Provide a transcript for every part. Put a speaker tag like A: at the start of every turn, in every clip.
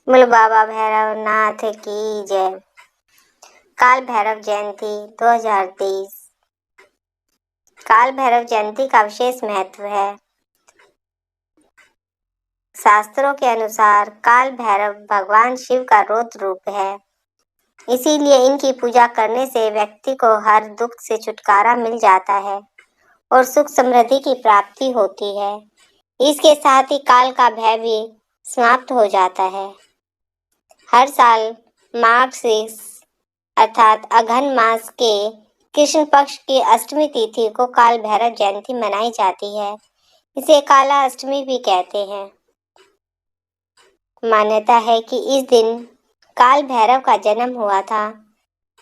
A: बोल बाबा भैरवनाथ की जय। काल भैरव जयंती 2023। काल भैरव जयंती का विशेष महत्व है। शास्त्रों के अनुसार काल भैरव भगवान शिव का रौद्र रूप है, इसीलिए इनकी पूजा करने से व्यक्ति को हर दुख से छुटकारा मिल जाता है और सुख समृद्धि की प्राप्ति होती है। इसके साथ ही काल का भय भी समाप्त हो जाता है। हर साल माघ शेष अर्थात अघन मास के कृष्ण पक्ष की अष्टमी तिथि को काल भैरव जयंती मनाई जाती है। इसे काला अष्टमी भी कहते हैं। मान्यता है कि इस दिन काल भैरव का जन्म हुआ था,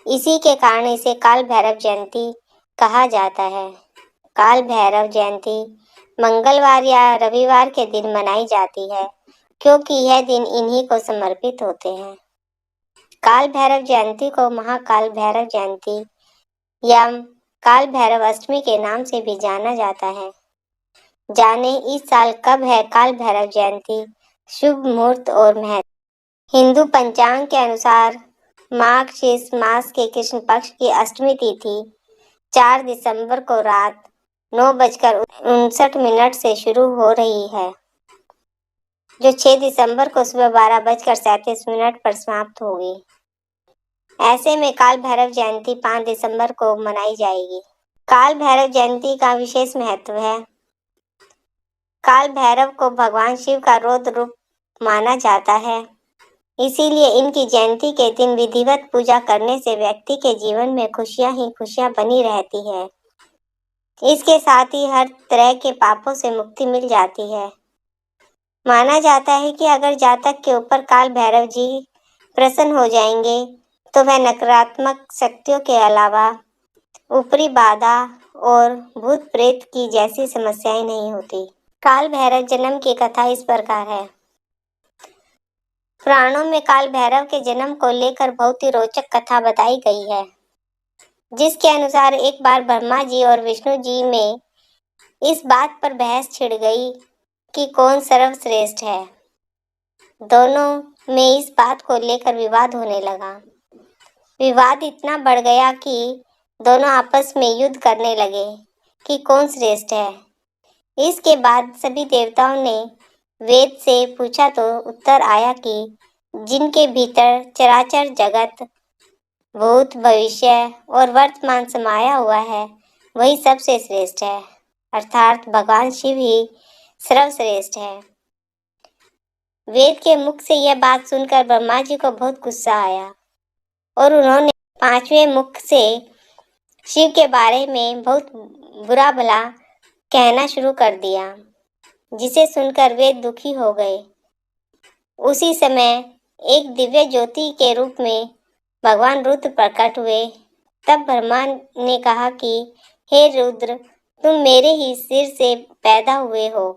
A: इसी के कारण इसे काल भैरव जयंती कहा जाता है। काल भैरव जयंती मंगलवार या रविवार के दिन मनाई जाती है, क्योंकि यह दिन इन्हीं को समर्पित होते हैं। काल भैरव जयंती को महाकाल भैरव जयंती या काल भैरव अष्टमी के नाम से भी जाना जाता है। जाने इस साल कब है काल भैरव जयंती, शुभ मुहूर्त और महत्व। हिंदू पंचांग के अनुसार माघ शेष मास के कृष्ण पक्ष की अष्टमी तिथि 4 दिसंबर को रात 9:59 से शुरू हो रही है, जो 6 दिसंबर को सुबह 12:37 पर समाप्त होगी। ऐसे में काल भैरव जयंती 5 दिसंबर को मनाई जाएगी। काल भैरव जयंती का विशेष महत्व है। काल भैरव को भगवान शिव का रौद्र रूप माना जाता है, इसीलिए इनकी जयंती के दिन विधिवत पूजा करने से व्यक्ति के जीवन में खुशियां ही खुशियां बनी रहती है। इसके साथ ही हर तरह के पापों से मुक्ति मिल जाती है। माना जाता है कि अगर जातक के ऊपर काल भैरव जी प्रसन्न हो जाएंगे तो वह नकारात्मक शक्तियों के अलावा ऊपरी बाधा और भूत प्रेत की जैसी समस्याएं नहीं होती। काल भैरव जन्म की कथा इस प्रकार है। पुराणों में काल भैरव के जन्म को लेकर बहुत ही रोचक कथा बताई गई है, जिसके अनुसार एक बार ब्रह्मा जी और विष्णु जी में इस बात पर बहस छिड़ गई कि कौन सर्वश्रेष्ठ है। दोनों में इस बात को लेकर विवाद होने लगा। विवाद इतना बढ़ गया कि दोनों आपस में युद्ध करने लगे कि कौन श्रेष्ठ है। इसके बाद सभी देवताओं ने वेद से पूछा तो उत्तर आया कि जिनके भीतर चराचर जगत, भूत, भविष्य और वर्तमान समाया हुआ है, वही सबसे श्रेष्ठ है, अर्थात भगवान शिव ही सर्वश्रेष्ठ है। वेद के मुख से यह बात सुनकर ब्रह्मा जी को बहुत गुस्सा आया और उन्होंने 5वें मुख से शिव के बारे में बहुत बुरा भला कहना शुरू कर दिया, जिसे सुनकर वे दुखी हो गए। उसी समय एक दिव्य ज्योति के रूप में भगवान रुद्र प्रकट हुए। तब ब्रह्मा ने कहा कि हे रुद्र, तुम मेरे ही सिर से पैदा हुए हो।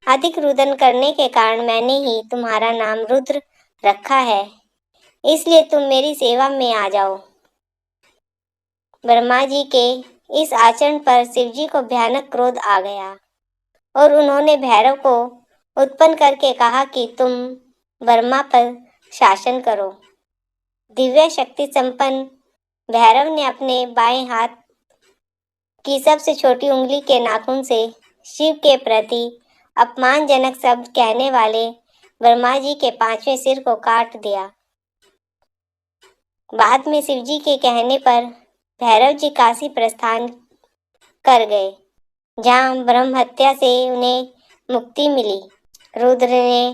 A: अधिक रुदन करने के कारण मैंने ही तुम्हारा नाम रुद्र रखा है, इसलिए तुम मेरी सेवा में आ जाओ। ब्रह्मा जी के इस आचरण पर शिव जी को भयानक क्रोध आ गया और उन्होंने भैरव को उत्पन्न करके कहा कि तुम ब्रह्मा पर शासन करो। दिव्य शक्ति संपन्न भैरव ने अपने बाएं हाथ की सबसे छोटी उंगली के नाखून से शिव के प्रति अपमानजनक शब्द कहने वाले ब्रह्मा जी के 5वें सिर को काट दिया। बाद में शिव जी के कहने पर भैरव जी काशी प्रस्थान कर गए, जहाँ ब्रह्म हत्या से उन्हें मुक्ति मिली। रुद्र ने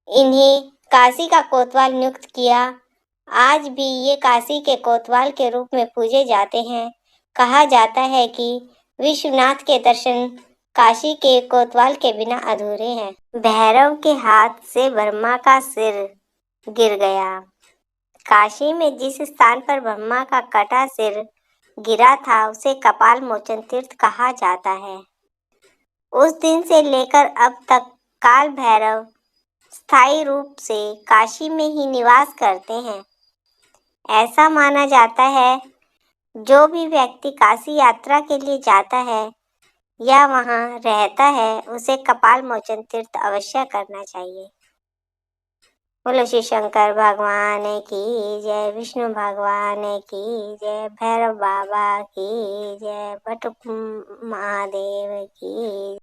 A: इन्हें काशी का कोतवाल नियुक्त किया। आज भी ये काशी के कोतवाल के रूप में पूजे जाते हैं। कहा जाता है कि विश्वनाथ के दर्शन काशी के कोतवाल के बिना अधूरे हैं। भैरव के हाथ से ब्रह्मा का सिर गिर गया। काशी में जिस स्थान पर ब्रह्मा का कटा सिर गिरा था उसे कपाल मोचन तीर्थ कहा जाता है। उस दिन से लेकर अब तक काल भैरव स्थायी रूप से काशी में ही निवास करते हैं। ऐसा माना जाता है जो भी व्यक्ति काशी यात्रा के लिए जाता है या वहां रहता है, उसे कपाल मोचन तीर्थ अवश्य करना चाहिए। बोलो शिव शंकर भगवान की जय, विष्णु भगवान की जय, भैरव बाबा की जय, बट महादेव की।